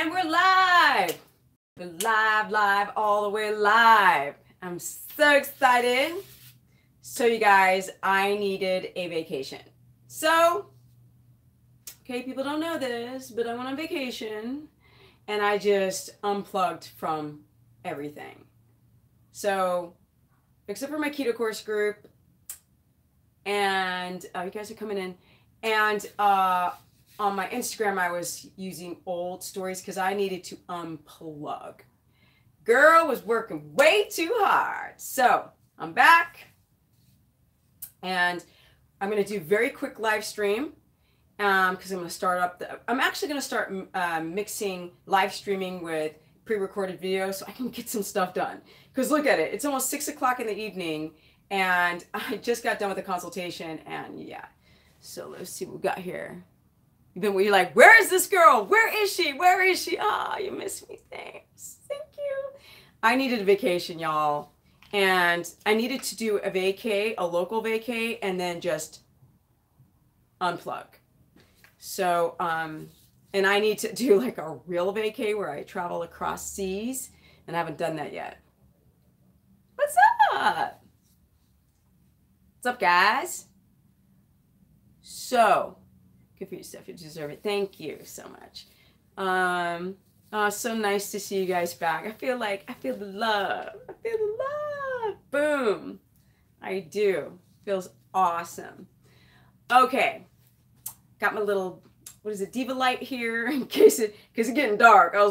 And we're live. We're live, all the way live. I'm so excited. So you guys, I needed a vacation. So, okay, people don't know this, but I went on vacation and I just unplugged from everything. So, except for my keto course group, and you guys are coming in, and on my Instagram, I was using old stories because I needed to unplug. Girl was working way too hard. So I'm back and I'm going to do very quick live stream because I'm going to start up. I'm actually going to start mixing live streaming with pre-recorded videos so I can get some stuff done. Because look at it. It's almost 6 o'clock in the evening and I just got done with the consultation and yeah. So let's see what we got here. You're like, where is this girl? Where is she? Where is she? Ah, you missed me. Thanks. Thank you. I needed a vacation, y'all. And I needed to do a vacay, a local vacay, and then just unplug. So, and I need to do like a real vacay where I travel across seas, and I haven't done that yet. What's up? What's up, guys? So, good for you, Steph. You deserve it. Thank you so much. So nice to see you guys back. I feel the love. I feel the love. Boom. I do. Feels awesome. Okay. Got my little, what is it, diva light here in case because it's getting dark. I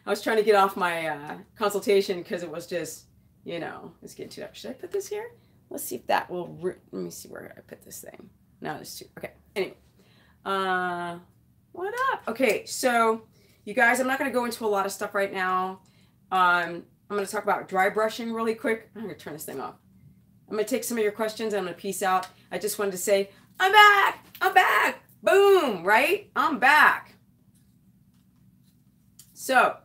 was trying to get off my consultation because it was just, you know, it's getting too dark. Should I put this here? Let's see if that will, let me see where I put this thing. No, there's two. Okay. Anyway. What up? Okay, so you guys, I'm not going to go into a lot of stuff right now. I'm going to talk about dry brushing really quick. I'm going to turn this thing off. I'm going to take some of your questions and I'm going to peace out. I just wanted to say, I'm back. I'm back. Boom, right? I'm back. So,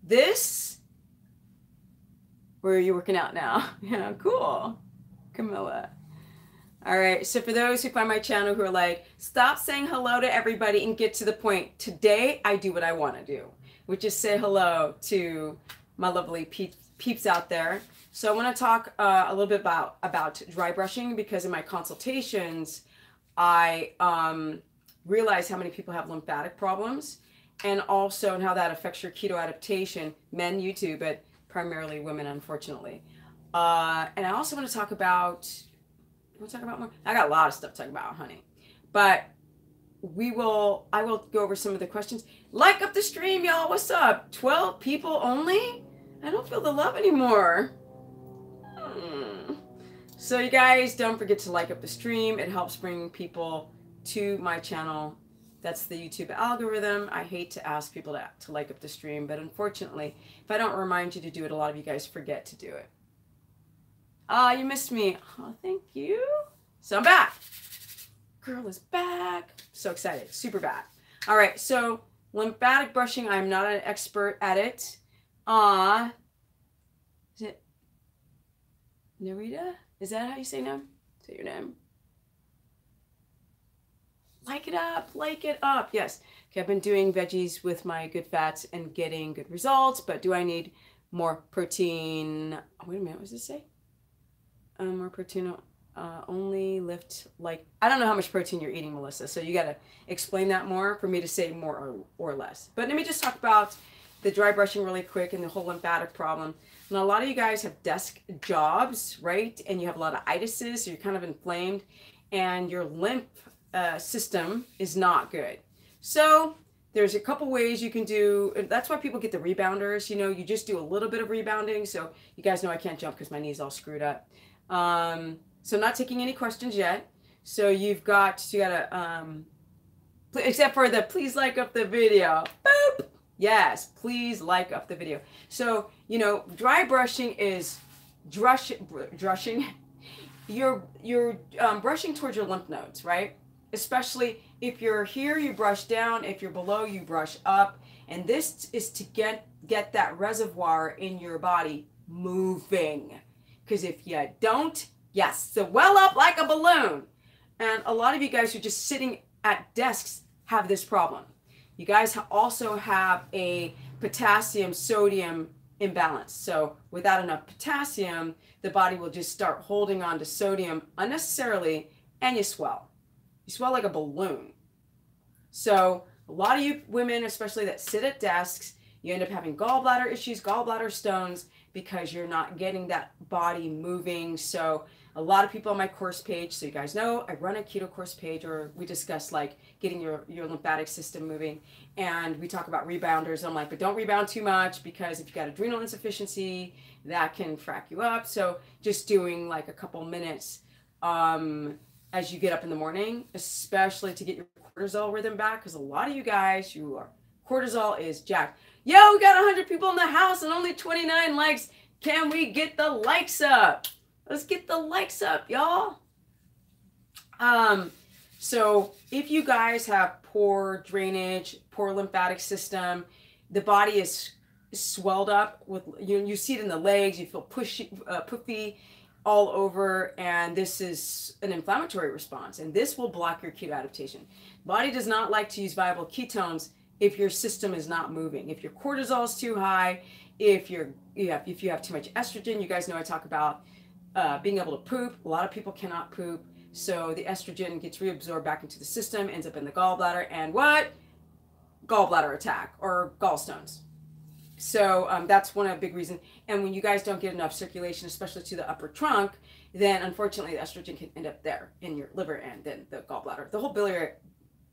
this, where are you working out now? Yeah, cool. Camilla. All right, so for those who find my channel who are like, stop saying hello to everybody and get to the point. Today, I do what I want to do, which is say hello to my lovely peeps out there. So I want to talk a little bit about dry brushing because in my consultations, I realize how many people have lymphatic problems and also how that affects your keto adaptation. Men, you too, but primarily women, unfortunately. And I also want to talk about... We'll talk about more. I got a lot of stuff to talk about, honey. But I will go over some of the questions. Like up the stream, y'all. What's up? 12 people only? I don't feel the love anymore. So you guys, don't forget to like up the stream. It helps bring people to my channel. That's the YouTube algorithm. I hate to ask people to like up the stream, but unfortunately, if I don't remind you to do it, a lot of you guys forget to do it. You missed me. Oh, thank you. So I'm back. Girl is back. So excited. Super back. All right. So lymphatic brushing, I'm not an expert at it. Is it Narita? Is that how you say name? Say your name. Like it up. Like it up. Yes. Okay. I've been doing veggies with my good fats and getting good results, but do I need more protein? Oh, wait a minute. What does this say? More protein, only lift like, I don't know how much protein you're eating, Melissa, so you got to explain that more for me to say more or less. But let me just talk about the dry brushing really quick and the whole lymphatic problem. And a lot of you guys have desk jobs, right? And you have a lot of itises, so you're kind of inflamed and your lymph system is not good. So there's a couple ways you can do, that's why people get the rebounders, you know, you just do a little bit of rebounding. So you guys know I can't jump because my knee's all screwed up. So not taking any questions yet. So you gotta, except for the please like up the video. Boop. Yes, please like up the video. So, you know, dry brushing is brushing. You're brushing towards your lymph nodes, right? Especially if you're here, you brush down. If you're below, you brush up. And this is to get that reservoir in your body moving. Because if you don't, yes, so well up like a balloon. And a lot of you guys who are just sitting at desks have this problem. you guys also have a potassium sodium imbalance. So without enough potassium, the body will just start holding on to sodium unnecessarily, and you swell. You swell like a balloon. So a lot of you women, especially that sit at desks, you end up having gallbladder issues, gallbladder stones, because you're not getting that body moving. So a lot of people on my course page, so you guys know, I run a keto course page, or we discuss like getting your lymphatic system moving, and we talk about rebounders. I'm like, but don't rebound too much, because if you've got adrenal insufficiency, that can frack you up. So just doing like a couple minutes as you get up in the morning, especially to get your cortisol rhythm back, because a lot of you guys, cortisol is jacked. Yo, we got 100 people in the house and only 29 likes. Can we get the likes up? Let's get the likes up, y'all. So if you guys have poor drainage, poor lymphatic system, the body is swelled up with, you see it in the legs, you feel puffy all over, and this is an inflammatory response, and this will block your keto adaptation. Body does not like to use viable ketones if your system is not moving. If your cortisol is too high, if you have too much estrogen. You guys know I talk about being able to poop. A lot of people cannot poop, so the estrogen gets reabsorbed back into the system, ends up in the gallbladder, and what? Gallbladder attack or gallstones. So that's one of the big reasons. And when you guys don't get enough circulation, especially to the upper trunk, then unfortunately the estrogen can end up there in your liver and then the gallbladder. The whole biliary,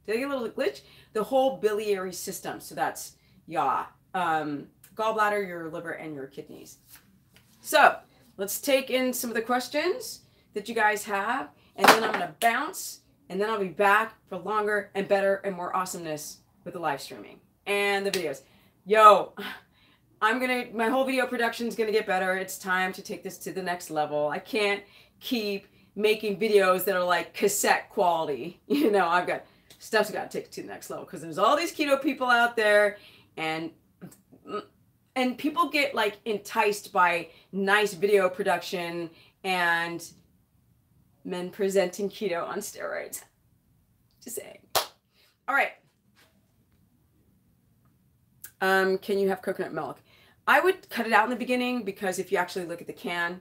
did I get a little glitch? The whole biliary system. So that's, gallbladder, your liver, and your kidneys. So let's take in some of the questions that you guys have, and then I'm going to bounce, and then I'll be back for longer and better and more awesomeness with the live streaming and the videos. Yo, my whole video production is going to get better. It's time to take this to the next level. I can't keep making videos that are like cassette quality. I've got stuff's got to take it to the next level, because there's all these keto people out there, and people get like enticed by nice video production and men presenting keto on steroids. Just saying. All right. Can you have coconut milk? I would cut it out in the beginning, because if you actually look at the can,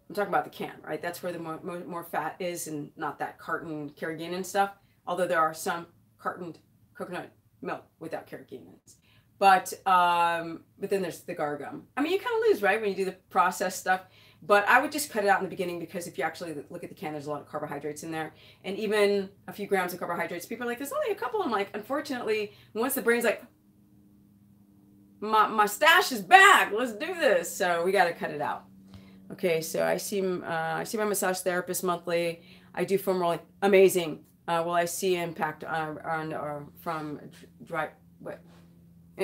I'm talking about the can, right? That's where the more fat is, and not that carton carrageenan stuff. Although there are some cartoned coconut milk without carrageenans. But then there's the gar gum. I mean, you kind of lose, right, when you do the processed stuff. But I would just cut it out in the beginning, because if you actually look at the can, there's a lot of carbohydrates in there. And even a few grams of carbohydrates, people are like, there's only a couple. I'm like, unfortunately, once the brain's like, my stash is back, let's do this. So we got to cut it out. Okay, so I see my massage therapist monthly. I do foam rolling. Amazing. Will I see impact from dry? What?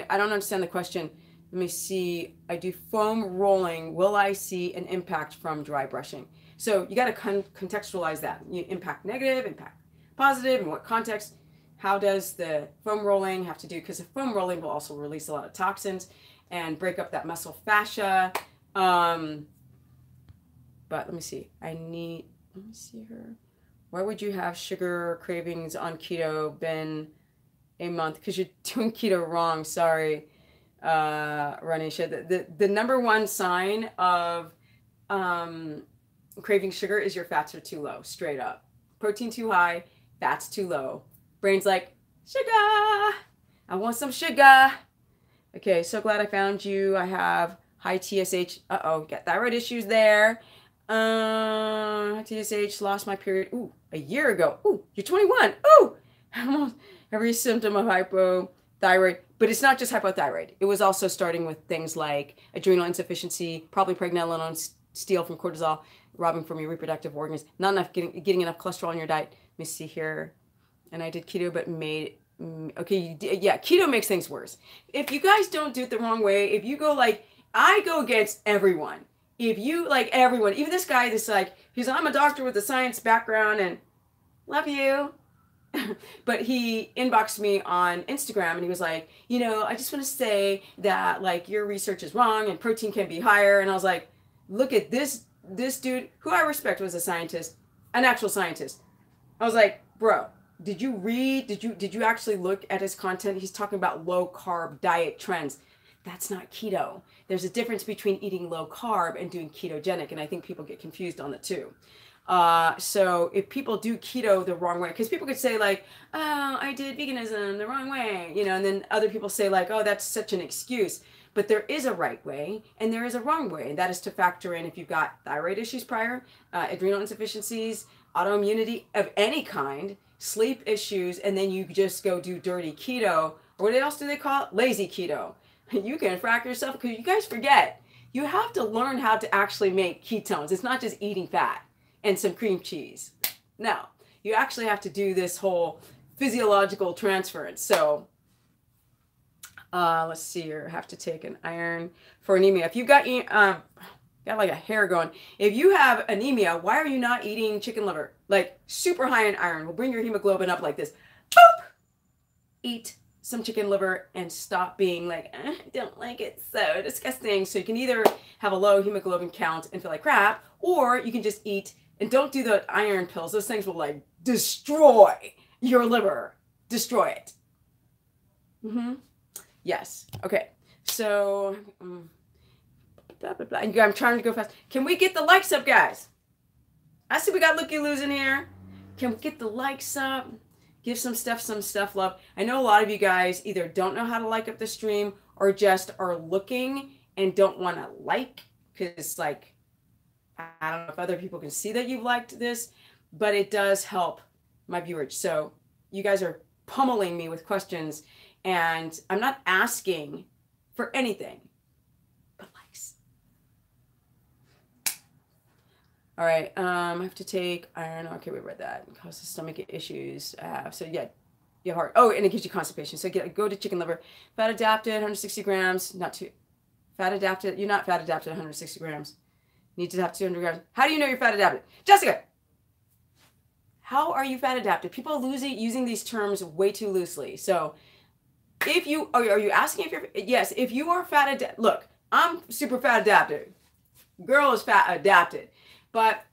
I don't understand the question. Let me see. I do foam rolling. Will I see an impact from dry brushing? So you got to contextualize that. You impact negative, impact positive, in what context? How does the foam rolling have to do? Because the foam rolling will also release a lot of toxins and break up that muscle fascia. But let me see. Let me see here. Why would you have sugar cravings on keto? Been a month, because you're doing keto wrong. Sorry, Ranisha. The number one sign of craving sugar is your fats are too low. Straight up, protein too high, fats too low. Brain's like, sugar, I want some sugar. Okay, so glad I found you. I have high TSH. Got thyroid issues there. TSH, lost my period. Ooh, a year ago. Ooh, you're 21. Ooh, almost every symptom of hypothyroid. But it's not just hypothyroid. It was also starting with things like adrenal insufficiency, probably pregnenolone, steal from cortisol, robbing from your reproductive organs, not enough getting enough cholesterol in your diet. Let me see here. And I did keto, but keto makes things worse. If you guys don't do it the wrong way, if you go like, I go against everyone. If you like everyone, even this guy that's like, I'm a doctor with a science background and love you. But he inboxed me on Instagram and he was like, I just want to say that like your research is wrong and protein can be higher. And I was like, look at this dude who I respect was a scientist, an actual scientist. I was like, bro, did you read, did you actually look at his content? He's talking about low carb diet trends. That's not keto. There's a difference between eating low carb and doing ketogenic, and I think people get confused on the two. So if people do keto the wrong way, because people could say like, oh, I did veganism the wrong way, you know, and then other people say like, oh, that's such an excuse. But there is a right way and there is a wrong way. And that is to factor in if you've got thyroid issues prior, adrenal insufficiencies, autoimmunity of any kind, sleep issues, and then you just go do dirty keto. Or what else do they call it? Lazy keto. You can frack yourself, because you guys forget, you have to learn how to actually make ketones. It's not just eating fat and some cream cheese. No, you actually have to do this whole physiological transference. So let's see here. I have to take an iron for anemia. If you've got like a hair going, if you have anemia, why are you not eating chicken liver? Like super high in iron will bring your hemoglobin up like this. Boop! Eat some chicken liver and stop being like, I don't like it, so disgusting. So you can either have a low hemoglobin count and feel like crap, or you can just eat and don't do the iron pills. Those things will like destroy your liver. Destroy it. Yes. Okay. So, blah, blah, blah. I'm trying to go fast. Can we get the likes up, guys? I see we got looky-loos in here. Can we get the likes up? Give some stuff love. I know a lot of you guys either don't know how to like up the stream or just are looking and don't want to like, because like, I don't know if other people can see that you've liked this, but it does help my viewers. So you guys are pummeling me with questions, and I'm not asking for anything but likes. All right, I have to take iron. Okay, we read that. It causes stomach issues. So yeah, you have heart. Oh, and it gives you constipation. So go to chicken liver. Fat adapted, 160 grams. Not too fat adapted. You're not fat adapted, 160 grams. Need to have 200 grams. How do you know you're fat adapted? Jessica, how are you fat adapted? People are using these terms way too loosely. So if you, are you asking if you're, yes, if you are fat adapted, look, I'm super fat adapted. Girl is fat adapted. But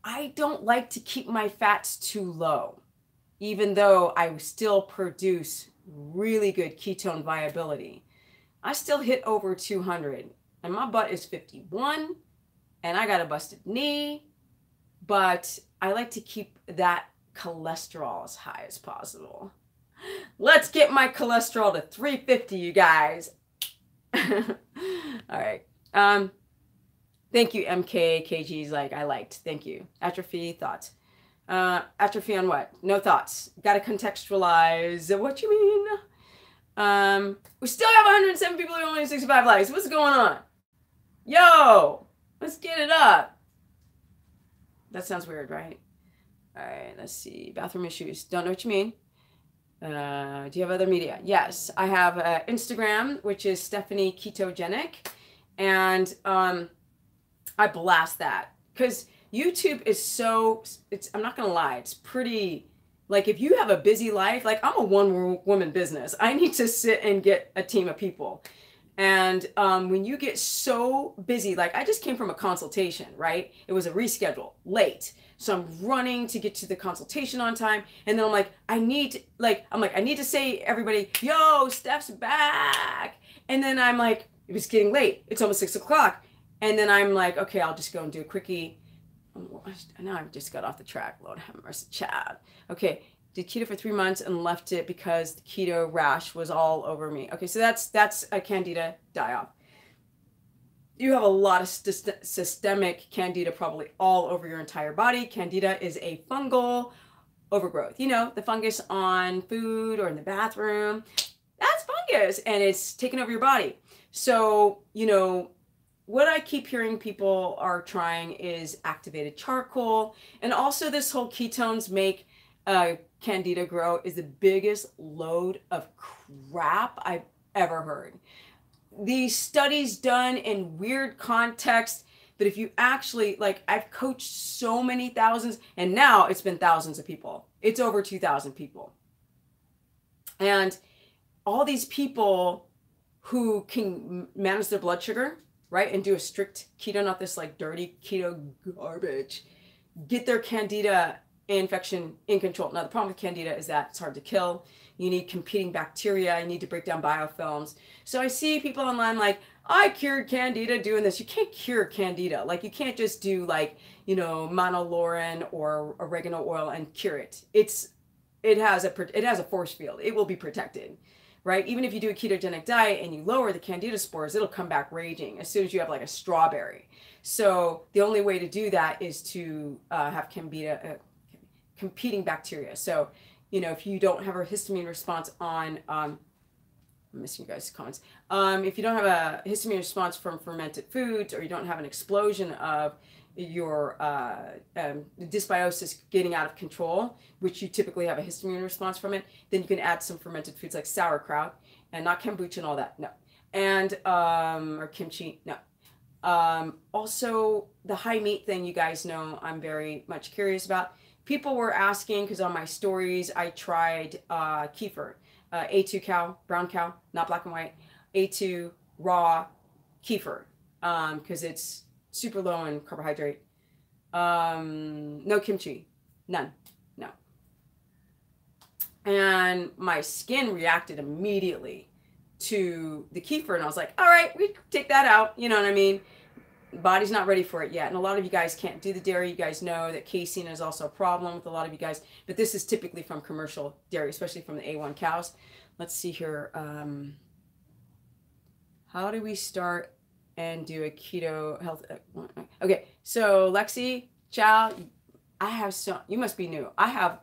I don't like to keep my fats too low, even though I still produce really good ketone viability. I still hit over 200, and my butt is 51, and I got a busted knee, but I like to keep that cholesterol as high as possible. Let's get my cholesterol to 350, you guys. All right. Thank you, MKKG's like, I liked. Thank you. Atrophy, thoughts. Atrophy on what? No thoughts. Got to contextualize what you mean. We still have 107 people who only 65 likes. What's going on? Yo, let's get it up. That sounds weird, right? All right, let's see. Bathroom issues. Don't know what you mean. Do you have other media? Yes, I have Instagram, which is Stephanie Ketogenic. And I blast that because YouTube is so, I'm not going to lie, it's pretty, like if you have a busy life, like I'm a one-woman business. I need to sit and get a team of people. And when you get so busy, like I just came from a consultation, right? It was a reschedule, late. So I'm running to get to the consultation on time. And then I'm like, I need to say everybody, yo, Steph's back. And then I'm like, it was getting late. It's almost 6 o'clock. And then I'm like, okay, I'll just go and do a quickie. Now I've just got off the track. Lord have mercy, child. Okay, did keto for 3 months and left it because the keto rash was all over me. Okay, so that's a candida die-off. You have a lot of systemic candida probably all over your entire body. Candida is a fungal overgrowth. You know, the fungus on food or in the bathroom, that's fungus, and it's taking over your body. So, you know, what I keep hearing people are trying is activated charcoal. And also this whole ketones make candida grow is the biggest load of crap I've ever heard. These studies done in weird context, but if you actually, like I've coached so many thousands, and now it's been thousands of people. It's over 2,000 people. And all these people who can manage their blood sugar, right, and do a strict keto, not this like dirty keto garbage, get their candida infection in control. Now, the problem with candida is that it's hard to kill. You need competing bacteria. You need to break down biofilms. So I see people online like, I cured candida doing this. You can't cure candida. Like, you can't just do like, you know, monolaurin or oregano oil and cure it. It has a force field. It will be protected, right? Even if you do a ketogenic diet and you lower the candida spores, it'll come back raging as soon as you have like a strawberry. So the only way to do that is to have competing bacteria. So, you know, if you don't have a histamine response on, I'm missing you guys' comments. If you don't have a histamine response from fermented foods, or you don't have an explosion of your dysbiosis getting out of control, which you typically have a histamine response from it, then you can add some fermented foods like sauerkraut, and not kombucha and all that, no. And, or kimchi, no. Also, the high meat thing, you guys know I'm very much curious about. People were asking, because on my stories, I tried kefir, A2 cow, brown cow, not black and white, A2 raw kefir, because it's super low in carbohydrate. No kimchi, none, no. And my skin reacted immediately to the kefir, and I was like, all right, we take that out, you know what I mean? Body's not ready for it yet. And a lot of you guys can't do the dairy. You guys know that casein is also a problem with a lot of you guys, but this is typically from commercial dairy, especially from the A1 cows. Let's see here. How do we start and do a keto health? Okay, so Lexi, Chow, you must be new. I have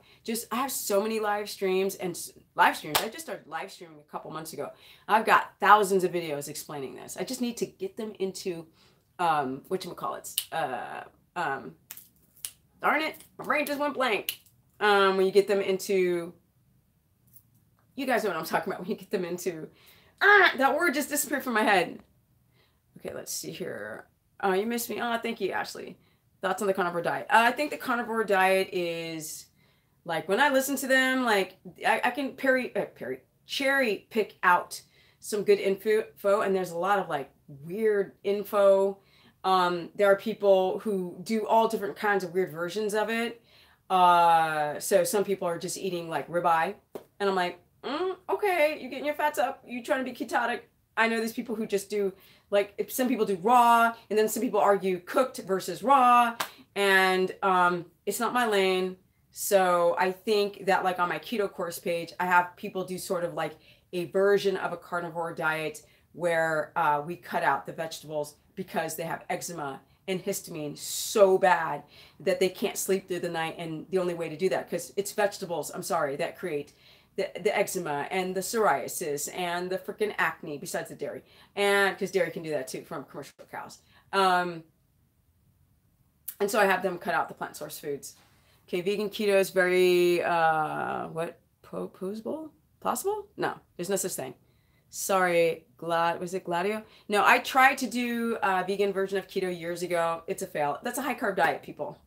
so many live streams and I just started live streaming a couple months ago. I've got thousands of videos explaining this. I just need to get them into whatchamacallits. Darn it, my brain just went blank. When you get them into, you guys know what I'm talking about, when you get them into, that word just disappeared from my head. Okay, let's see here. Oh, you missed me. Oh, thank you, Ashley. Thoughts on the carnivore diet? I think the carnivore diet is, like, when I listen to them, like, I can cherry pick out some good info, and there's a lot of, like, weird info. There are people who do all different kinds of weird versions of it. So some people are just eating, like, ribeye, and I'm like, okay, you're getting your fats up, you trying to be ketotic. I know these people who just do, like, some people do raw, and then some people argue cooked versus raw, and it's not my lane. So I think that, like, on my keto course page, I have people do sort of like a version of a carnivore diet where we cut out the vegetables because they have eczema and histamine so bad that they can't sleep through the night, and the only way to do that, because it's vegetables, I'm sorry, that create the eczema and the psoriasis and the freaking acne, besides the dairy, and because dairy can do that too from commercial cows. And so I have them cut out the plant source foods. Okay, vegan keto is very possible? No, there's no such thing. Sorry, was it Gladio? No, I tried to do a vegan version of keto years ago. It's a fail. That's a high carb diet, people.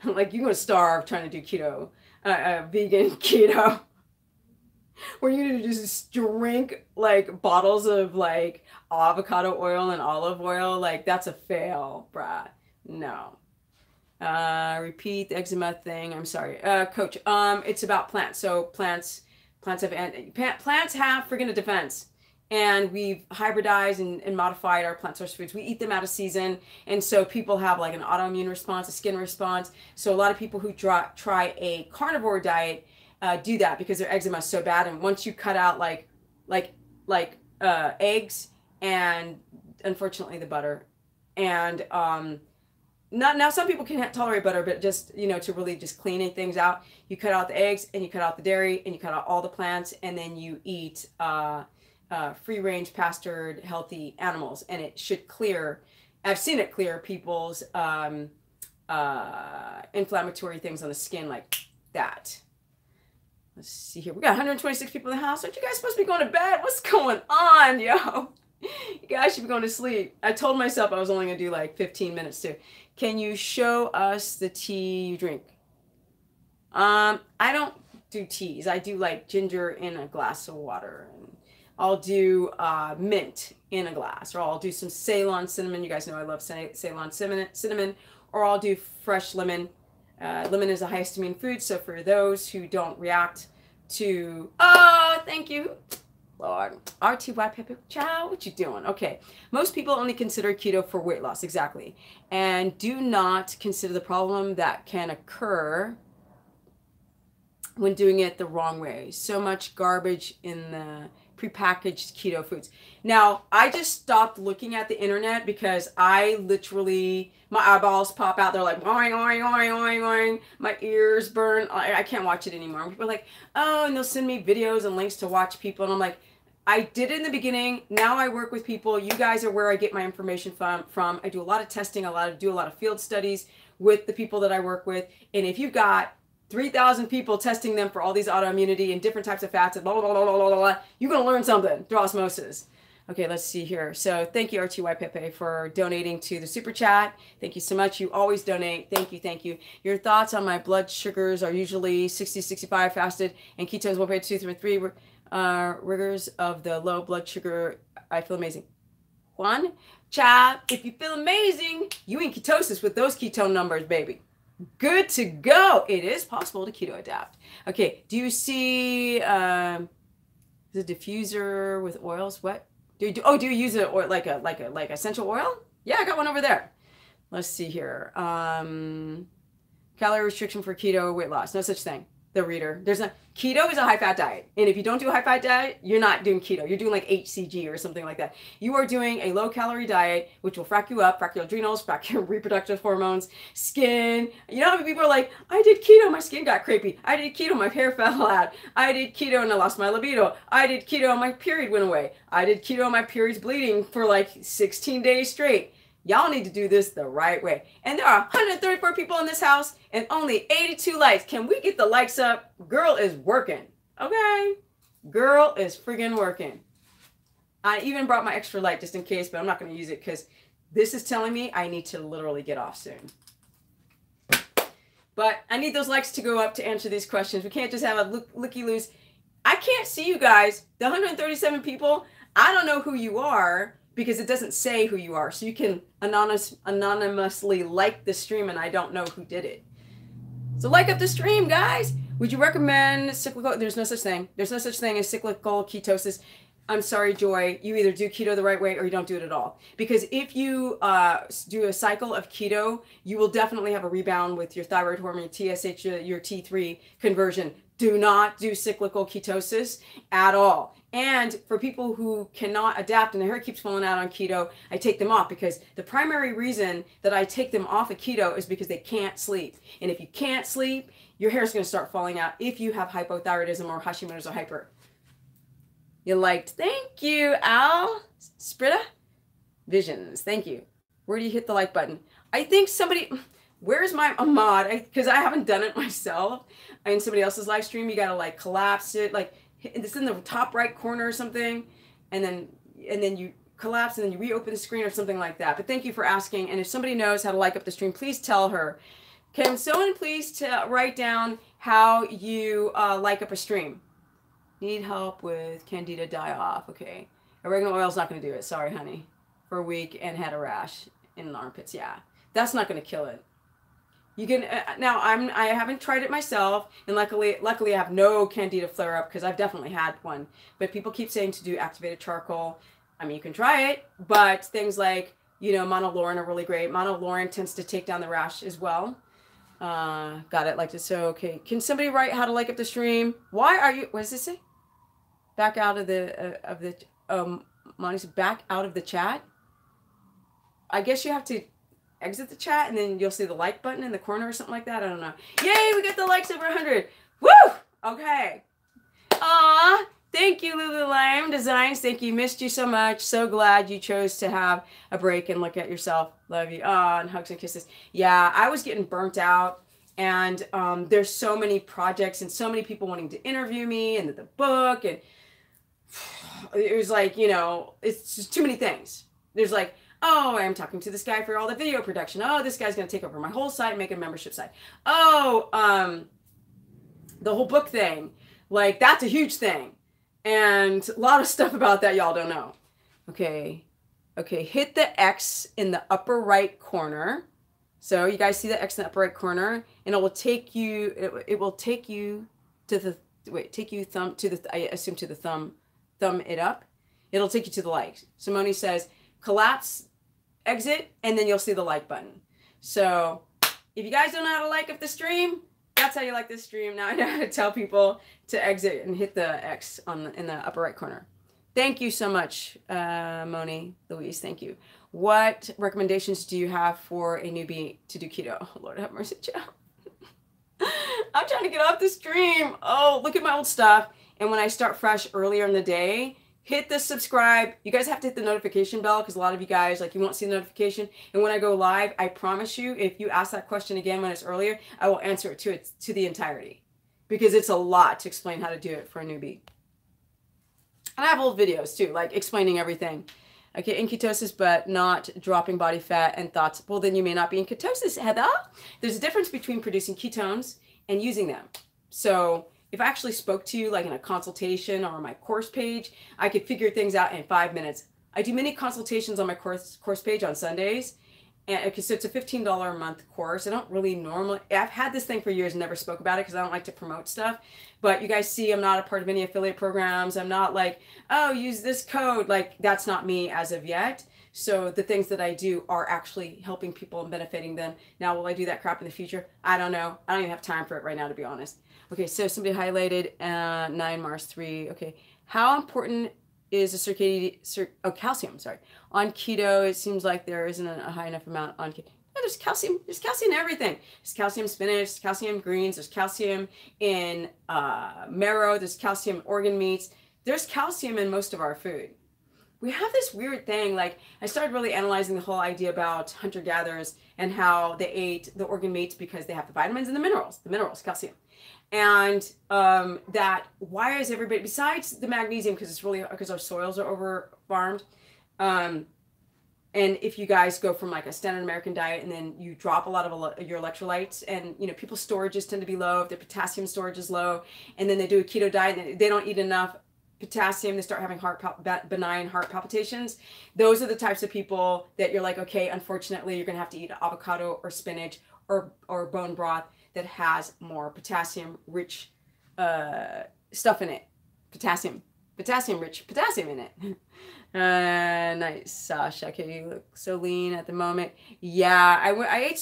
Like, you're gonna starve trying to do keto, vegan keto. Where you just drink, like, bottles of, like, avocado oil and olive oil. Like, that's a fail, brah. No. Repeat the eczema thing. I'm sorry. Coach, it's about plants. So plants have friggin' a defense. And we've hybridized and modified our plant source foods. We eat them out of season. And so people have, like, an autoimmune response, a skin response. So a lot of people who try a carnivore diet do that because their eczema is so bad. And once you cut out eggs and, unfortunately, the butter, and now some people can tolerate butter, but just, you know, to really just cleaning things out, you cut out the eggs and you cut out the dairy and you cut out all the plants, and then you eat free range pastured healthy animals, and it should clear. I've seen it clear people's inflammatory things on the skin like that. Let's see here. We got 126 people in the house. Aren't you guys supposed to be going to bed? What's going on, yo? You guys should be going to sleep. I told myself I was only going to do like 15 minutes too. Can you show us the tea you drink? I don't do teas. I do like ginger in a glass of water. And I'll do mint in a glass, or I'll do some Ceylon cinnamon. You guys know I love Ceylon cinnamon. Or I'll do fresh lemon Lemon is a high histamine food, so for those who don't react to, oh, thank you, Lord. RTY Pepe, ciao, what you doing? Okay, most people only consider keto for weight loss, exactly, and do not consider the problem that can occur when doing it the wrong way. So much garbage in the prepackaged keto foods. Now, I just stopped looking at the internet because I literally, my eyeballs pop out. They're like, oing, oing, oing, oing, oing. My ears burn. I can't watch it anymore. People are like, oh, and they'll send me videos and links to watch people. And I'm like, I did it in the beginning. Now I work with people. You guys are where I get my information from. I do a lot of testing, do a lot of field studies with the people that I work with. And if you've got 3,000 people testing them for all these autoimmunity and different types of fats and blah, blah, blah, blah, blah, blah, you're going to learn something through osmosis. Okay, let's see here. So thank you, RTY Pepe, for donating to the super chat. Thank you so much. You always donate. Thank you, thank you. Your thoughts on my blood sugars are usually 60, 65 fasted and ketones 1.2 rigors of the low blood sugar. I feel amazing. Juan, chat, if you feel amazing, you in ketosis with those ketone numbers, baby. Good to go. It is possible to keto adapt. Okay, do you see the diffuser with oils? What? Do you use it or like essential oil? Yeah, I got one over there. Let's see here. Calorie restriction for keto weight loss. No such thing. The reader. Keto is a high fat diet. And if you don't do a high fat diet, you're not doing keto. You're doing like HCG or something like that. You are doing a low calorie diet, which will frack you up, frack your adrenals, frack your reproductive hormones, skin. You know how many people are like, I did keto, my skin got crepey. I did keto, my hair fell out. I did keto and I lost my libido. I did keto and my period went away. I did keto and my period's bleeding for like 16 days straight. Y'all need to do this the right way. And there are 134 people in this house and only 82 likes. Can we get the likes up? Girl is working. Okay? Girl is friggin' working. I even brought my extra light just in case, but I'm not going to use it because this is telling me I need to literally get off soon. But I need those likes to go up to answer these questions. We can't just have a looky-loose. I can't see you guys. The 137 people, I don't know who you are, because it doesn't say who you are. So you can anonymously like the stream and I don't know who did it. So like up the stream, guys. Would you recommend cyclical? There's no such thing. There's no such thing as cyclical ketosis. I'm sorry, Joy. You either do keto the right way or you don't do it at all. Because if you do a cycle of keto, you will definitely have a rebound with your thyroid hormone, TSH, your T3 conversion. Do not do cyclical ketosis at all. And for people who cannot adapt and their hair keeps falling out on keto, I take them off because the primary reason that I take them off of keto is because they can't sleep. And if you can't sleep, your hair is going to start falling out if you have hypothyroidism or Hashimoto's or hyper. You liked. Thank you, Al. Sprita Visions. Thank you. Where do you hit the like button? I think somebody... Where's my mod? Because I haven't done it myself. In somebody else's live stream, you got to like collapse it. Like it's in the top right corner or something. And then you collapse and then you reopen the screen or something like that. But thank you for asking. And if somebody knows how to like up the stream, please tell her. Can someone please write down how you like up a stream? Need help with candida die-off. Okay. Oregano oil is not going to do it. Sorry, honey. For a week and had a rash in the armpits. Yeah. That's not going to kill it. You can now. I haven't tried it myself, and luckily I have no candida flare up because I've definitely had one. But people keep saying to do activated charcoal. I mean, you can try it, but things like monolaurin are really great. Monolaurin tends to take down the rash as well. Got it. Like this. So okay, can somebody write how to like up the stream? Why are you? What does this say? Back out of the Monty, back out of the chat. I guess you have to exit the chat and then you'll see the like button in the corner or something like that. I don't know. Yay, we got the likes over 100. Woo! Okay. Aw, thank you, Lulu Lime Designs. Thank you. Missed you so much. So glad you chose to have a break and look at yourself. Love you. And hugs and kisses. Yeah, I was getting burnt out and there's so many projects and so many people wanting to interview me and the book and it was like, it's just too many things. There's like, oh, I'm talking to this guy for all the video production. Oh, this guy's going to take over my whole site and make a membership site. Oh, the whole book thing. Like, that's a huge thing. And a lot of stuff about that y'all don't know. Okay. Okay, hit the X in the upper right corner. So you guys see the X in the upper right corner, and it will take you. It will take you to the take you thumb to the I assume to the thumb it up. It'll take you to the like. So Moni says collapse, exit, and then you'll see the like button. So if you guys don't know how to like up the stream, that's how you like this stream. Now I know how to tell people to exit and hit the X in the upper right corner. Thank you so much, Moni, Louise. Thank you. What recommendations do you have for a newbie to do keto? Oh, Lord have mercy, Joe. I'm trying to get off the stream. Oh, look at my old stuff. And when I start fresh earlier in the day, hit the subscribe. You guys have to hit the notification bell because a lot of you guys, like, you won't see the notification. And when I go live, I promise you, if you ask that question again when it's earlier, I will answer it to the entirety because it's a lot to explain how to do it for a newbie. And I have old videos too, like explaining everything. Okay, in ketosis, but not dropping body fat and thoughts. Well, then you may not be in ketosis, Heather. There's a difference between producing ketones and using them. So if I actually spoke to you like in a consultation or on my course page, I could figure things out in 5 minutes. I do many consultations on my course page on Sundays. And so it's a $15 a month course. I don't really normally, I've had this thing for years and never spoke about it because I don't like to promote stuff. But you guys see, I'm not a part of any affiliate programs. I'm not like, oh, use this code. Like, that's not me as of yet. So the things that I do are actually helping people and benefiting them. Now, will I do that crap in the future? I don't know. I don't even have time for it right now, to be honest. Okay, so somebody highlighted 9 Mars 3. Okay, how important is a calcium, sorry. On keto, it seems like there isn't a high enough amount on keto. No, there's calcium in everything. There's calcium in spinach, there's calcium in greens, there's calcium in marrow, there's calcium in organ meats. There's calcium in most of our food. We have this weird thing, like I started really analyzing the whole idea about hunter-gatherers and how they ate the organ meats because they have the vitamins and the minerals, calcium. And that why is everybody, besides the magnesium, because our soils are over farmed, and if you guys go from like a standard American diet and then you drop a lot of your electrolytes, and you know, people's storages tend to be low, if their potassium storage is low, and then they do a keto diet and they don't eat enough potassium, they start having benign heart palpitations. Those are the types of people that you're like, okay, unfortunately, you're gonna have to eat avocado or spinach or bone broth that has more potassium-rich stuff in it. Potassium-rich potassium in it. Nice, Sasha. Okay, you look so lean at the moment. Yeah, I went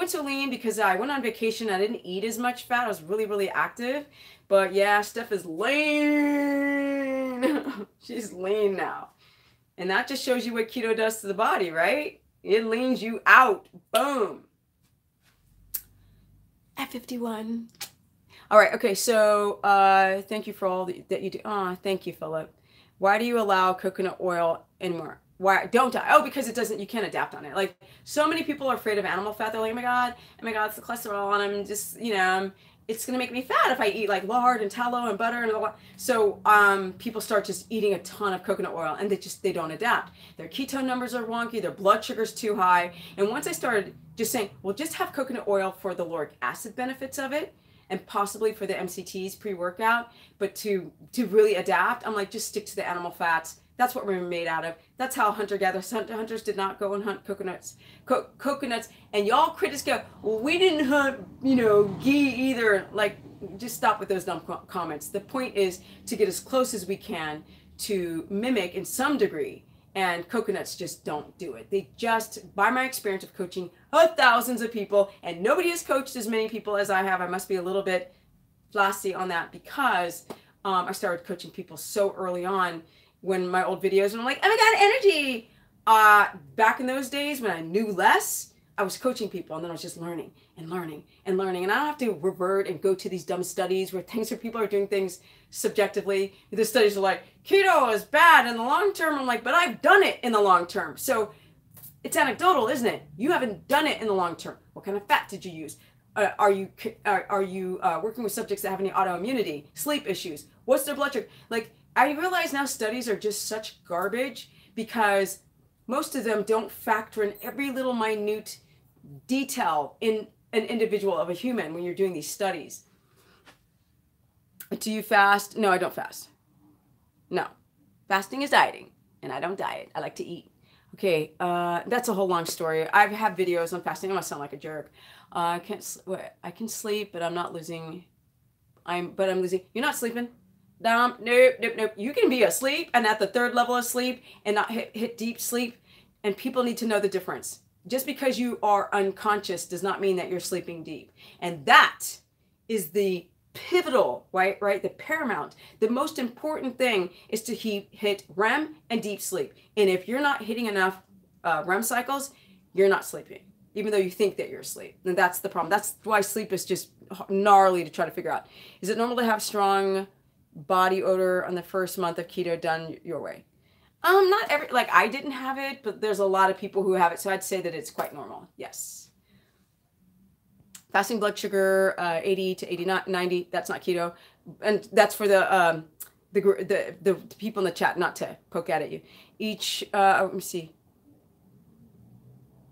so lean because I went on vacation. I didn't eat as much fat. I was really, really active. But yeah, Steph is lean. She's lean now. And that just shows you what keto does to the body, right? It leans you out. Boom. At 51. All right. Okay. So thank you for all that you do. Oh, thank you, Philip. Why do you allow coconut oil anymore? Why don't I? Oh, because it doesn't, you can't adapt on it. Like so many people are afraid of animal fat. They're like, oh my God, it's the cholesterol. And I'm just, you know, it's going to make me fat if I eat like lard and tallow and butter and all that. So people start just eating a ton of coconut oil and they don't adapt. Their ketone numbers are wonky. Their blood sugar's too high. And once I started just saying, well, just have coconut oil for the lauric acid benefits of it and possibly for the MCTs pre-workout, but to really adapt, I'm like, just stick to the animal fats. That's what we're made out of. That's how hunters did not go and hunt coconuts. Coconuts, and y'all critics go, well, we didn't hunt, you know, ghee either. Like, just stop with those dumb comments. The point is to get as close as we can to mimic in some degree, and coconuts just don't do it. They just, by my experience of coaching thousands of people, and nobody has coached as many people as I have. I must be a little bit flashy on that because I started coaching people so early on when my old videos, and I'm like, oh my God, energy. Back in those days when I knew less, I was coaching people, and then I was just learning and learning and learning. And I don't have to revert and go to these dumb studies where people are doing things subjectively. The studies are like, keto is bad in the long term. I'm like, but I've done it in the long term. So it's anecdotal, isn't it? You haven't done it in the long term. What kind of fat did you use? Are you working with subjects that have any autoimmunity, sleep issues? What's their blood sugar? Like, I realize now studies are just such garbage because most of them don't factor in every little minute detail in an individual of a human when you're doing these studies. Do you fast? No, I don't fast. No. Fasting is dieting, and I don't diet. I like to eat. Okay, that's a whole long story. I have videos on fasting. I must sound like a jerk. I can sleep, but I'm not losing. I'm losing. You're not sleeping. Nope, nope, nope. You can be asleep and at the third level of sleep and not hit deep sleep. And people need to know the difference. Just because you are unconscious does not mean that you're sleeping deep. And that is the pivotal, right? The paramount. The most important thing is to hit REM and deep sleep. And if you're not hitting enough REM cycles, you're not sleeping, even though you think that you're asleep. And that's the problem. That's why sleep is just gnarly to try to figure out. Is it normal to have strong body odor on the first month of keto done your way? Not every, like I didn't have it, but there's a lot of people who have it. So I'd say that it's quite normal. Yes. Fasting blood sugar, 80 to 89, 90, that's not keto. And that's for the people in the chat, not to poke at you. Each, let me see.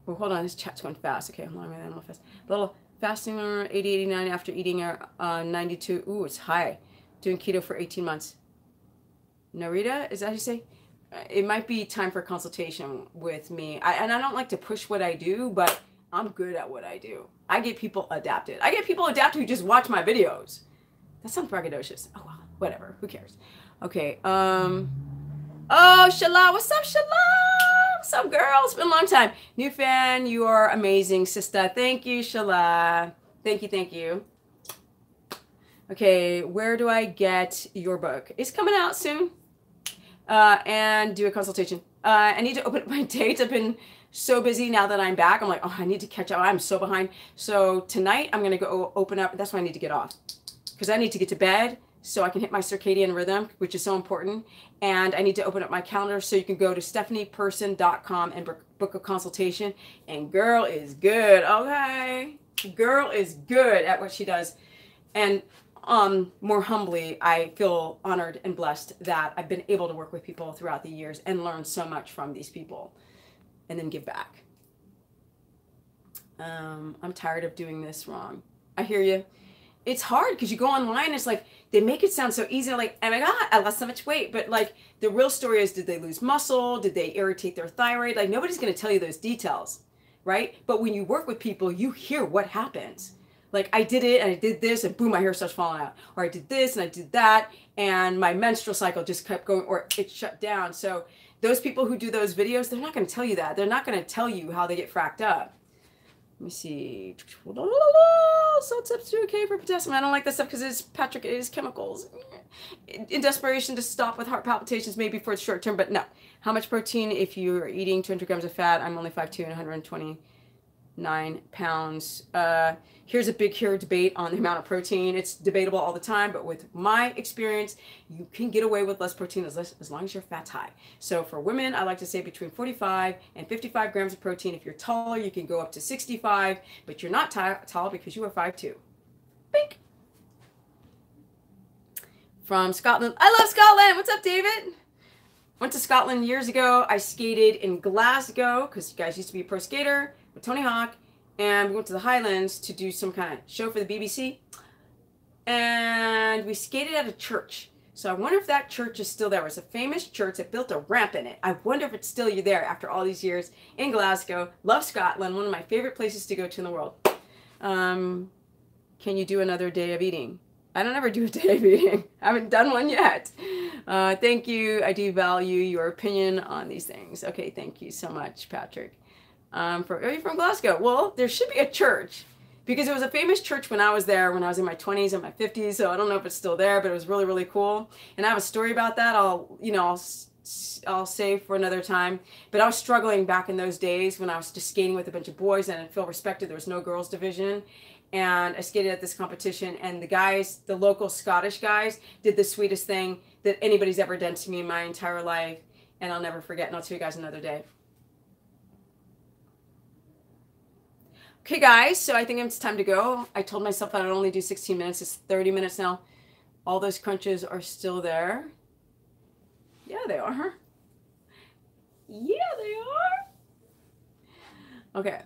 Oh, hold on, this chat's going fast. Okay, hold on, I'm fast. Little fasting, 80, 89 after eating 92. Ooh, it's high. Doing keto for 18 months. Narita, is that how you say? It might be time for a consultation with me. And I don't like to push what I do, but I'm good at what I do. I get people adapted. I get people adapted who just watch my videos. That sounds braggadocious. Oh, well, whatever. Who cares? Okay. Oh, Shala. What's up, Shala? What's up, girl? It's been a long time. New fan. You are amazing, sister. Thank you, Shala. Thank you. Thank you. Okay. Where do I get your book? It's coming out soon. And do a consultation. I need to open up my dates. I've been so busy now that I'm back. I'm like, oh, I need to catch up. I'm so behind. So tonight I'm going to go open up. That's why I need to get off, because I need to get to bed so I can hit my circadian rhythm, which is so important. And I need to open up my calendar, so you can go to stephanieperson.com and book a consultation. And girl is good. Okay. Girl is good at what she does. And more humbly, I feel honored and blessed that I've been able to work with people throughout the years and learn so much from these people and then give back. I'm tired of doing this wrong. I hear you. It's hard because you go online, it's like they make it sound so easy, like, oh my God, I lost so much weight. But like the real story is, did they lose muscle? Did they irritate their thyroid? Like nobody's going to tell you those details, right? But when you work with people, you hear what happens. Like I did it and I did this and boom, my hair starts falling out. Or I did this and I did that and my menstrual cycle just kept going, or it shut down. So those people who do those videos, they're not going to tell you that. They're not going to tell you how they get fracked up. Let me see. Salt substitute for potassium. I don't like that stuff because it's, Patrick, it is chemicals. In desperation to stop with heart palpitations, maybe for the short term, but no. How much protein if you're eating 200 grams of fat? I'm only 5'2" and 129 pounds. Here's a big debate on the amount of protein. It's debatable all the time, but with my experience, you can get away with less protein as long as your fat's high. So for women, I like to say between 45 and 55 grams of protein. If you're taller, you can go up to 65, but you're not tall because you are 5'2". Bink. From Scotland. I love Scotland. What's up, David? Went to Scotland years ago. I skated in Glasgow because you guys used to be a pro skater with Tony Hawk. And we went to the Highlands to do some kind of show for the BBC. And we skated at a church. So I wonder if that church is still there. It was a famous church that built a ramp in it. I wonder if it's still there after all these years in Glasgow. Love Scotland. One of my favorite places to go to in the world. Can you do another day of eating? I don't ever do a day of eating. I haven't done one yet. Thank you. I do value your opinion on these things. Okay, thank you so much, Patrick. Are you from Glasgow? Well, there should be a church because it was a famous church when I was there, when I was in my 20s and my 50s. So I don't know if it's still there, but it was really, really cool. And I have a story about that. I'll save for another time. But I was struggling back in those days when I was just skating with a bunch of boys and I didn't feel respected. There was no girls division. And I skated at this competition and the guys, the local Scottish guys, did the sweetest thing that anybody's ever done to me in my entire life. And I'll never forget. And I'll tell you guys another day. Okay, guys, so I think it's time to go. I told myself I'd only do 16 minutes. It's 30 minutes now. All those crunches are still there. Yeah, they are. Yeah, they are. Okay.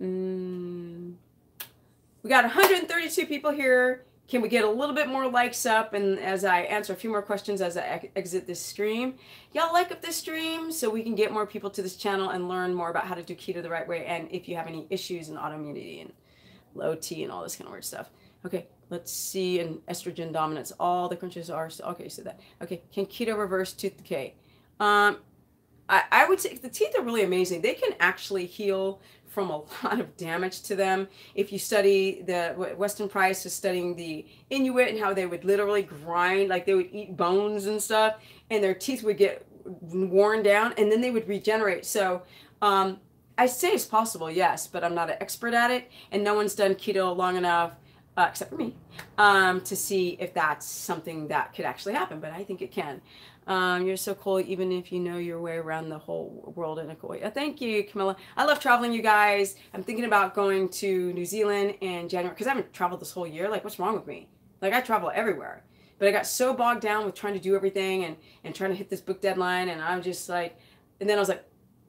We got 132 people here. Can we get a little bit more likes up? And as I answer a few more questions as I exit this stream, y'all like up this stream so we can get more people to this channel and learn more about how to do keto the right way. And if you have any issues in autoimmunity and low T and all this kind of weird stuff. Okay, let's see. And estrogen dominance. All the crunches are still, okay, so that. Okay, can keto reverse tooth decay? I would say the teeth are really amazing. They can actually heal from a lot of damage to them. If you study Weston Price is studying the Inuit and how they would literally grind, like they would eat bones and stuff, and their teeth would get worn down, and then they would regenerate. So I say it's possible, yes, but I'm not an expert at it, and no one's done keto long enough, except for me, to see if that's something that could actually happen, but I think it can. You're so cool, even if you know your way around the whole world in a cool way. Thank you, Camilla. I love traveling, you guys. I'm thinking about going to New Zealand in January, because I haven't traveled this whole year. Like, what's wrong with me? Like, I travel everywhere. But I got so bogged down with trying to do everything and trying to hit this book deadline, and I'm just like, and then I was like,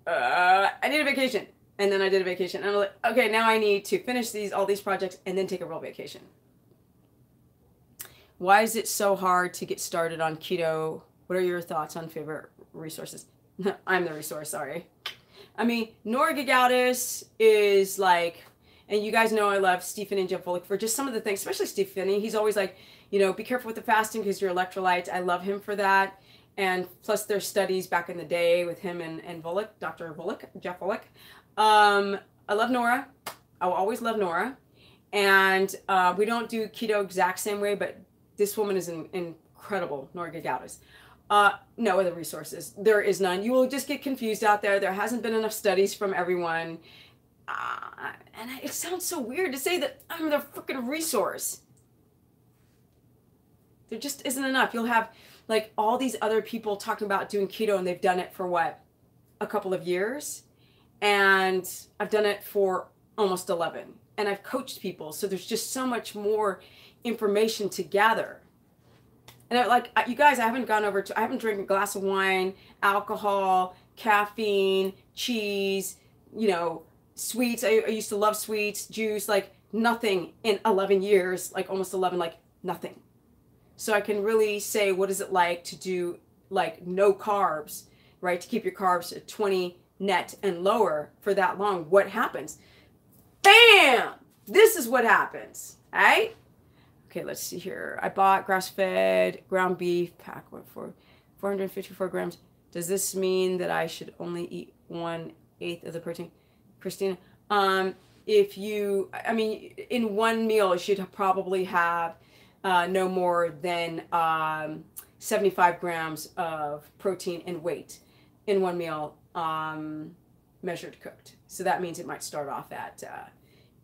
I need a vacation. And then I did a vacation, and I was like, okay, now I need to finish all these projects and then take a real vacation. Why is it so hard to get started on keto? What are your thoughts on favorite resources? I'm the resource, sorry. I mean, Nora Gigaldis is like, and you guys know I love Stephen and Jeff Volek for just some of the things, especially Stephen. He's always like, you know, be careful with the fasting because your electrolytes. I love him for that. And plus there's studies back in the day with him and Volek, Dr. Volek, Jeff Volek. I love Nora. I will always love Nora. And we don't do keto exact same way, but this woman is incredible, Nora Gigaldis. No other resources. There is none. You will just get confused out there. There hasn't been enough studies from everyone. And it sounds so weird to say that I'm the freaking resource. There just isn't enough. You'll have like all these other people talking about doing keto, and they've done it for what? A couple of years. And I've done it for almost 11. And I've coached people. So there's just so much more information to gather. And like, you guys, I haven't drank a glass of wine, alcohol, caffeine, cheese, you know, sweets. I used to love sweets, juice, like nothing in 11 years, like almost 11, like nothing. So I can really say, what is it like to do like no carbs, right? To keep your carbs at 20 net and lower for that long. What happens? Bam! This is what happens, all right? Okay, let's see here. I bought grass-fed ground beef pack for 454 grams. Does this mean that I should only eat 1/8 of the protein? Christina, if you, I mean, in one meal, you should probably have no more than 75 grams of protein and weight in one meal, measured cooked. So that means it might start off at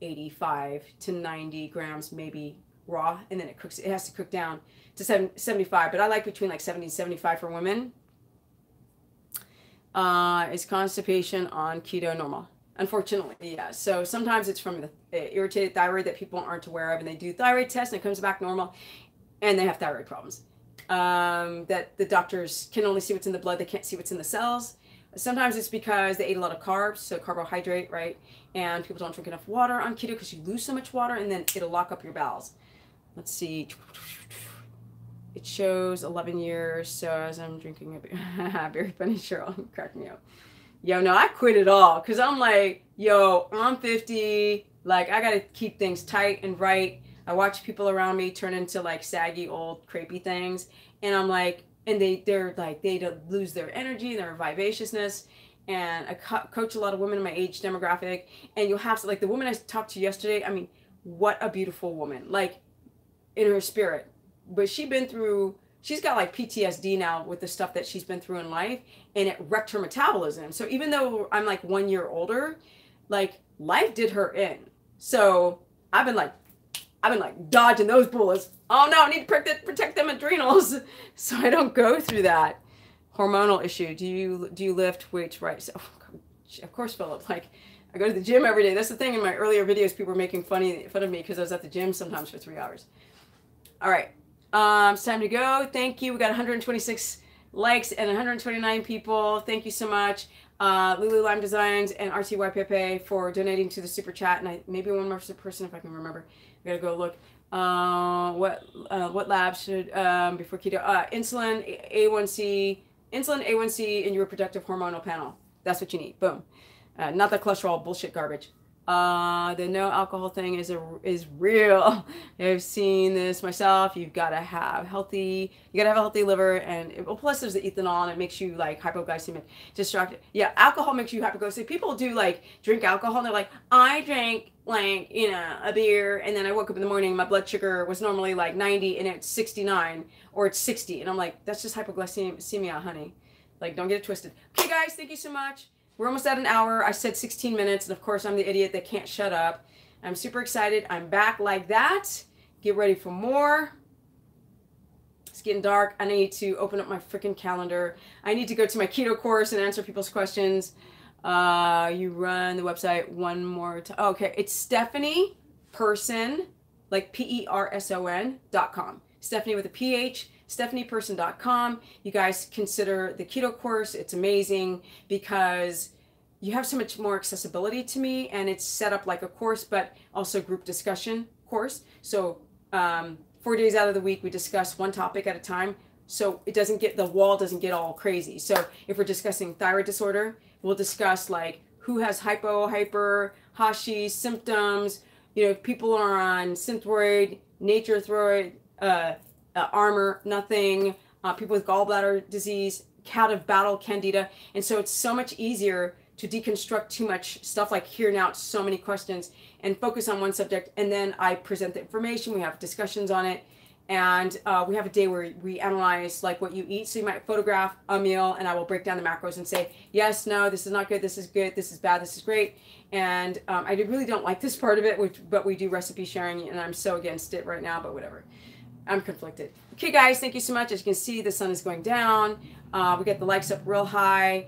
85 to 90 grams, maybe raw, and then it has to cook down to 75, but I like between like 70 and 75 for women. Is constipation on keto normal? Unfortunately, yeah. So sometimes it's from the irritated thyroid that people aren't aware of, and they do thyroid tests and it comes back normal, and they have thyroid problems. That the doctors can only see what's in the blood, they can't see what's in the cells. Sometimes it's because they ate a lot of carbs, so carbohydrate, right? And people don't drink enough water on keto because you lose so much water, and then it'll lock up your bowels. Let's see. It shows 11 years, so as I'm drinking a beer, very funny, Cheryl, cracking me up. Yo, no, I quit it all, because I'm like, yo, I'm 50, like, I got to keep things tight and right. I watch people around me turn into, like, saggy, old, crepey things, and I'm like, and they're like, they don't lose their energy, their vivaciousness, and I coach a lot of women in my age demographic, and you'll have to, like, the woman I talked to yesterday, I mean, what a beautiful woman, like, in her spirit, but she's got like PTSD now with the stuff that she's been through in life, and it wrecked her metabolism. So even though I'm like 1 year older, like life did her in. So I've been like dodging those bullets. Oh no, I need to protect them adrenals so I don't go through that. Hormonal issue. Do you lift weights right? So, of course, Philip, like I go to the gym every day. That's the thing. In my earlier videos, people were making fun of me because I was at the gym sometimes for 3 hours. All right, it's time to go. Thank you. We got 126 likes and 129 people. Thank you so much, Lulu Lime Designs and RTY Pepe for donating to the super chat, and maybe one more person if I can remember. I gotta go look. What labs should before keto? Insulin, A1C, and your reproductive hormonal panel. That's what you need. Boom. Not the cholesterol bullshit garbage. The no alcohol thing is real. I've seen this myself. You gotta have a healthy liver, and plus there's the ethanol, and it makes you like hypoglycemic, distracted. Yeah, alcohol makes you hypoglycemic. People do like drink alcohol, and they're like, I drank like a beer, and then I woke up in the morning, my blood sugar was normally like 90, and it's 69 or it's 60, and I'm like, that's just hypoglycemia, honey. Like, don't get it twisted. Okay, guys, thank you so much. We're almost at an hour. I said 16 minutes, and of course, I'm the idiot that can't shut up. I'm super excited. I'm back like that. Get ready for more. It's getting dark. I need to open up my freaking calendar. I need to go to my keto course and answer people's questions. You run the website one more time. Okay, it's Stephanie Person, like PERSON.com. Stephanie with a PH. StephaniePerson.com. You guys consider the keto course. It's amazing because you have so much more accessibility to me, and it's set up like a course, but also group discussion course. So 4 days out of the week, we discuss one topic at a time. So it doesn't get, the wall doesn't get all crazy. So if we're discussing thyroid disorder, we'll discuss like who has hypo, hyper, Hashimoto's symptoms. You know, people are on Synthroid, Nature Throid, Armor, nothing, people with gallbladder disease, out of battle candida. And so it's so much easier to deconstruct too much stuff like here now, it's so many questions, and focus on one subject. And then I present the information, we have discussions on it, and we have a day where we analyze like what you eat. So you might photograph a meal, and I will break down the macros and say, yes, no, this is not good, this is good, this is bad, this is great. And I really don't like this part of it, but we do recipe sharing, and I'm so against it right now, but whatever. I'm conflicted. Okay, guys, thank you so much. As you can see, the sun is going down. We get the likes up real high.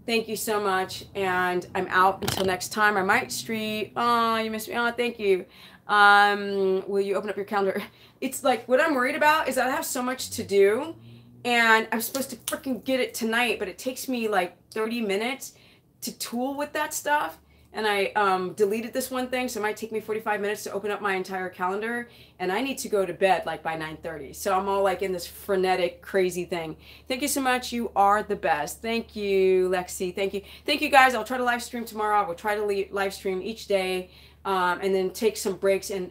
Thank you so much, and I'm out until next time. I might stream. Oh, you missed me. Oh, thank you. Will you open up your calendar? It's like, what I'm worried about is that I have so much to do, and I'm supposed to freaking get it tonight, but it takes me like 30 minutes to tool with that stuff. And I deleted this one thing, so it might take me 45 minutes to open up my entire calendar, and I need to go to bed like by 9:30. So I'm all like in this frenetic, crazy thing. Thank you so much. You are the best. Thank you, Lexi. Thank you. Thank you, guys. I'll try to live stream tomorrow. I will try to live stream each day, and then take some breaks and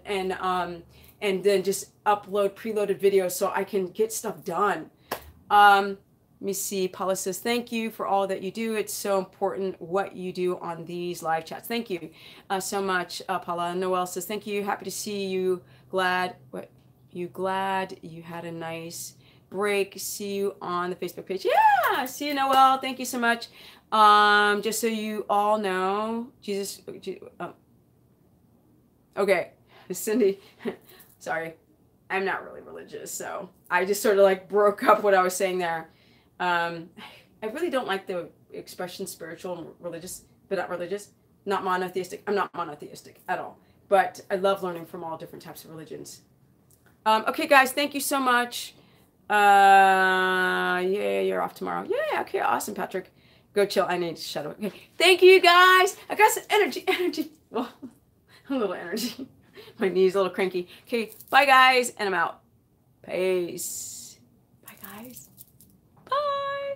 then just upload preloaded videos so I can get stuff done. Let me see. Paula says, thank you for all that you do. It's so important what you do on these live chats. Thank you so much, Paula. Noelle says, thank you. Happy to see you. Glad you had a nice break. See you on the Facebook page. Yeah, see you, Noelle. Thank you so much. Just so you all know, okay, Cindy, sorry. I'm not really religious, so I just sort of like broke up what I was saying there. I really don't like the expression spiritual and religious, but not religious, not monotheistic. I'm not monotheistic at all, but I love learning from all different types of religions. Okay, guys, thank you so much. Yeah, you're off tomorrow. Yeah, okay, awesome, Patrick. Go chill. I need to shut up. Okay. Thank you, guys. I got some energy. Well, a little energy. My knee's a little cranky. Okay, bye, guys, and I'm out. Peace. Bye, guys. Bye.